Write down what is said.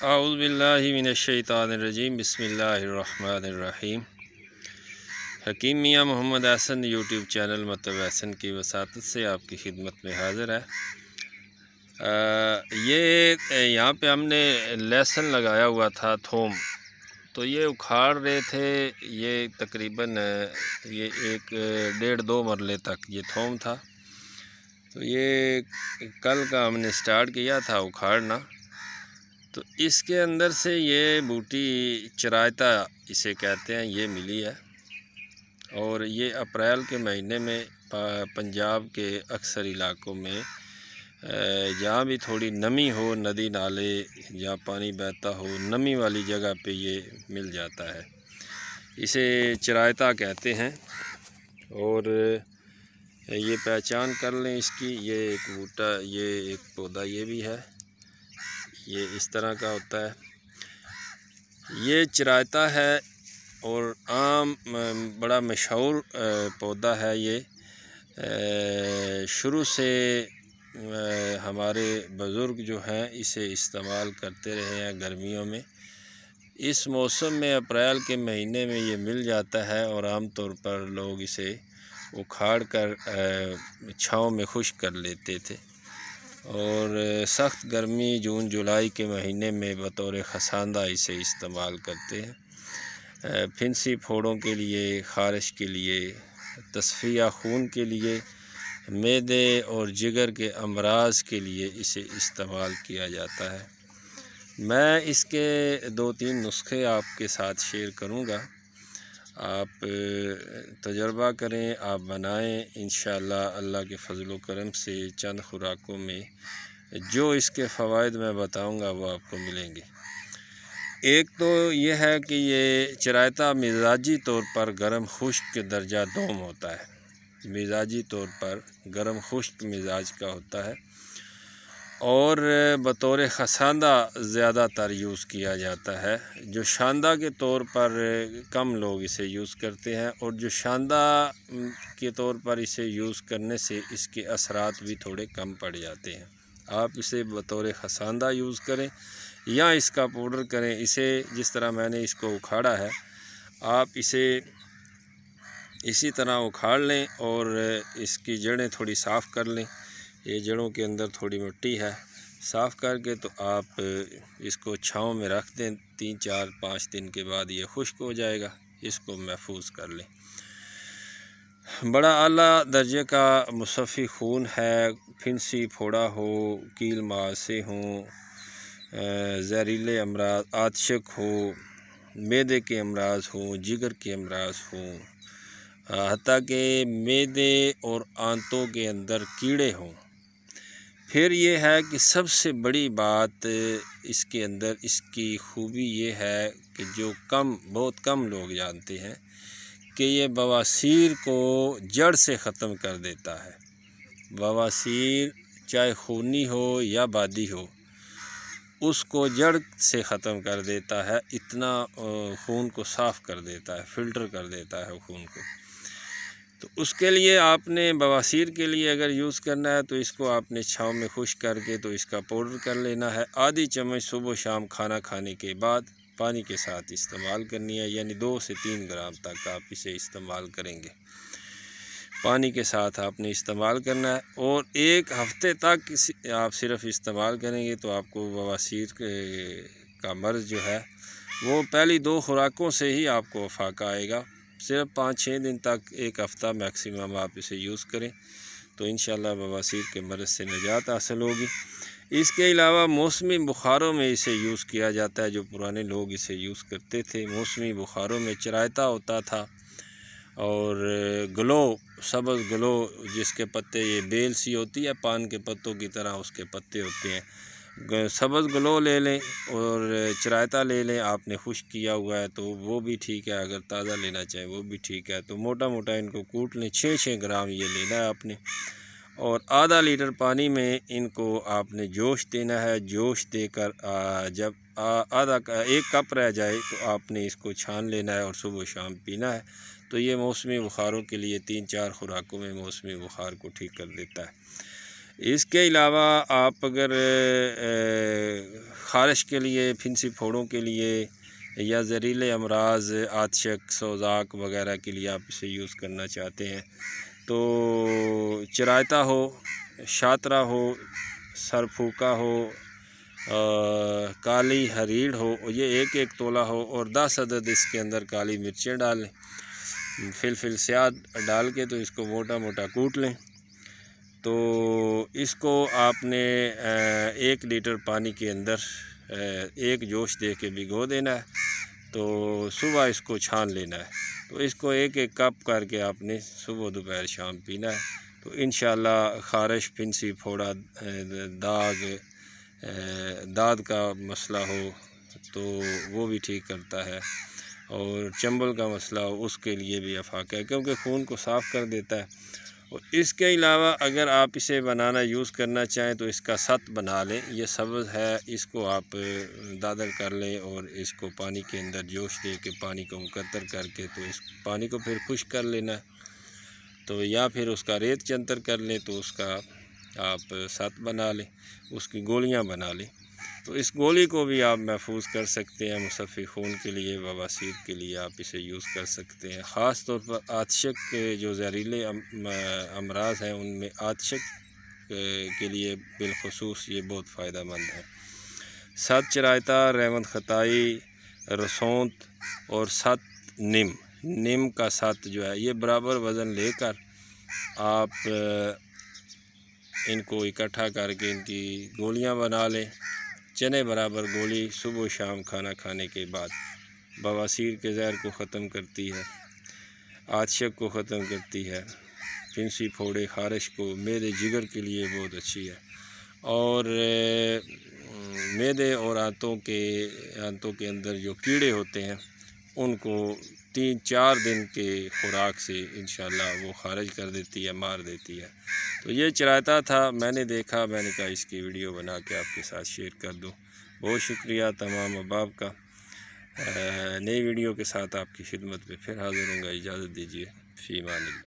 औज़ु बिल्लाहि मिनश्शैतानिर्रजीम बिस्मिल्लाहिर्रहमानिर्रहीम। हकीम मियाँ मोहम्मद हसन यूट्यूब चैनल मतलब हसन की वसातत से आपकी खिदमत में हाज़िर है। ये यहाँ पे हमने लहसुन लगाया हुआ था, थोम, तो ये उखाड़ रहे थे। ये तकरीबन ये 1.5-2 मरले तक ये थोम था। तो ये कल का हमने स्टार्ट किया था उखाड़ना। तो इसके अंदर से ये बूटी चरायता इसे कहते हैं, ये मिली है। और ये अप्रैल के महीने में पंजाब के अक्सर इलाकों में जहाँ भी थोड़ी नमी हो, नदी नाले जहाँ पानी बहता हो, नमी वाली जगह पे ये मिल जाता है। इसे चरायता कहते हैं। और ये पहचान कर लें इसकी, ये एक बूटा, ये एक पौधा ये भी है, ये इस तरह का होता है। ये चरायता है और आम बड़ा मशहूर पौधा है। ये शुरू से हमारे बुज़ुर्ग जो हैं इसे इस्तेमाल करते रहे हैं गर्मियों में। इस मौसम में अप्रैल के महीने में ये मिल जाता है और आम तौर पर लोग इसे उखाड़ कर छाँव में खुश्क कर लेते थे। और सख्त गर्मी जून जुलाई के महीने में बतौर खसांदा इसे इस्तेमाल करते हैं। फिंसी फोड़ों के लिए, ख़ारिश के लिए, तस्फ़िया खून के लिए, मैदे और जिगर के अमराज के लिए इसे इस्तेमाल किया जाता है। मैं इसके 2-3 नुस्खे आपके साथ शेयर करूँगा। आप तजर्बा करें, आप बनाएं। इंशाअल्लाह अल्लाह के फ़ज़ल व करम से चंद खुराकों में जो इसके फ़वाइद मैं बताऊंगा वो आपको मिलेंगे। एक तो ये है कि ये चरायता मिजाजी तौर पर गर्म खुश्क दर्जा दोम होता है। मिजाजी तौर पर गर्म खुश्क मिजाज का होता है और बतौर खसांदा ज़्यादातर यूज़ किया जाता है। जो शांदा के तौर पर कम लोग इसे यूज़ करते हैं और जो शांदा के तौर पर इसे यूज़ करने से इसके असरात भी थोड़े कम पड़ जाते हैं। आप इसे बतौर खसांदा यूज़ करें या इसका पाउडर करें। इसे जिस तरह मैंने इसको उखाड़ा है, आप इसे इसी तरह उखाड़ लें और इसकी जड़ें थोड़ी साफ़ कर लें। ये जड़ों के अंदर थोड़ी मिट्टी है, साफ़ करके तो आप इसको छाँव में रख दें। 3-4-5 दिन के बाद ये खुश्क हो जाएगा। इसको महफूज कर लें। बड़ा आला दर्जे का मुसफ़ी खून है। फिंसी फोड़ा हो, कील मुआसे हों, जहरीले अमराज, आतशक हो, मैदे के अमराज हों, जिगर के अमराज हों, हत्ता के मैदे और आंतों के अंदर कीड़े हों। फिर ये है कि सबसे बड़ी बात इसके अंदर इसकी खूबी ये है कि जो बहुत कम लोग जानते हैं कि ये बवासीर को जड़ से ख़त्म कर देता है। बवासीर चाहे खूनी हो या बादी हो, उसको जड़ से ख़त्म कर देता है। इतना खून को साफ़ कर देता है, फ़िल्टर कर देता है खून को। तो उसके लिए आपने बवासीर के लिए अगर यूज़ करना है तो इसको आपने छाँव में खुश्क करके तो इसका पाउडर कर लेना है। आधी चम्मच सुबह शाम खाना खाने के बाद पानी के साथ इस्तेमाल करनी है, यानी 2 से 3 ग्राम तक आप इसे इस्तेमाल करेंगे। पानी के साथ आपने इस्तेमाल करना है और 1 हफ़्ते तक आप सिर्फ़ इस्तेमाल करेंगे तो आपको बवासीर का मर्ज़ जो है वो पहली 2 खुराकों से ही आपको वफ़ाक़ा आएगा। सिर्फ 5-6 दिन तक, 1 हफ़्ता मैक्सिमम आप इसे यूज़ करें तो इंशाअल्लाह बवासीर के मर्ज़ से निजात हासिल होगी। इसके अलावा मौसमी बुखारों में इसे यूज़ किया जाता है। जो पुराने लोग इसे यूज़ करते थे, मौसमी बुखारों में चरायता होता था और गलो, सब्ज़ गलो जिसके पत्ते, ये बेल सी होती है पान के पत्तों की तरह उसके पत्ते होते हैं। सब्ज़ गलो ले लें और चरायता ले लें। आपने खुश्क किया हुआ है तो वो भी ठीक है, अगर ताज़ा लेना चाहें वो भी ठीक है। तो मोटा मोटा इनको कूट लें। 6-6 ग्राम ये लेना है आपने और आधा लीटर पानी में इनको आपने जोश देना है। जोश देकर जब 1 कप रह जाए तो आपने इसको छान लेना है और सुबह शाम पीना है। तो ये मौसमी बुखारों के लिए 3-4 खुराकों में मौसमी बुखार को ठीक कर देता है। इसके अलावा आप अगर ख़ारिश के लिए, फिंसी फोड़ों के लिए या ज़हरीले अमराज, आतशक, सोज़ाक वग़ैरह के लिए आप इसे यूज़ करना चाहते हैं तो चिरायता हो, शातरा हो, सरफूका हो, काली हरीड़ हो, ये एक एक तोला हो और 10 अदद इसके अंदर काली मिर्चें डाल लें। फिल स्याह डाल के तो इसको मोटा मोटा कूट लें। तो इसको आपने 1 लीटर पानी के अंदर 1 जोश दे के भिगो देना है। तो सुबह इसको छान लेना है। तो इसको 1-1 कप करके आपने सुबह दोपहर शाम पीना है। तो इंशाअल्लाह ख़ारिश, फिंसी फोड़ा, दाद का मसला हो तो वो भी ठीक करता है और चंबल का मसला हो उसके लिए भी अफाक है, क्योंकि खून को साफ़ कर देता है। और इसके अलावा अगर आप इसे बनाना यूज़ करना चाहें तो इसका सत बना लें। ये सब्ज़ है, इसको आप दादर कर लें और इसको पानी के अंदर जोश दे के पानी को मुकद्दर करके तो इस पानी को फिर खुश्क कर लेना है। तो या फिर उसका रेत चंतर कर लें तो उसका आप सत बना लें, उसकी गोलियां बना लें। तो इस गोली को भी आप महफूज कर सकते हैं। मुसफ़ी खून के लिए, बवासीर के लिए आप इसे यूज़ कर सकते हैं। ख़ास तौर पर आतशक के जो ज़हरीले अमराज हैं उनमें आतशक के लिए बिलखुसूस ये बहुत फ़ायदेमंद है। सत चिरायता, रहमत खताई, रसौंत और सत नीम का सत जो है ये बराबर वज़न लेकर आप इनको इकट्ठा करके इनकी गोलियां बना लें। चने बराबर गोली सुबह शाम खाना खाने के बाद बवासीर के ज़हर को ख़त्म करती है, आतशक को ख़त्म करती है, फिंसी फोड़े, ख़ारिश को, मैदे जिगर के लिए बहुत अच्छी है और मैदे और आंतों के अंदर जो कीड़े होते हैं उनको 3-4 दिन के खुराक से इंशाअल्लाह वो ख़ारिज कर देती है, मार देती है। तो ये चिरायता था, मैंने देखा, मैंने कहा इसकी वीडियो बना के आपके साथ शेयर कर दूं। बहुत शुक्रिया तमाम अहबाब का। नई वीडियो के साथ आपकी खिदमत में फिर हाज़िर होऊंगा। इजाज़त दीजिए। फ़ी अमान अल्लाह।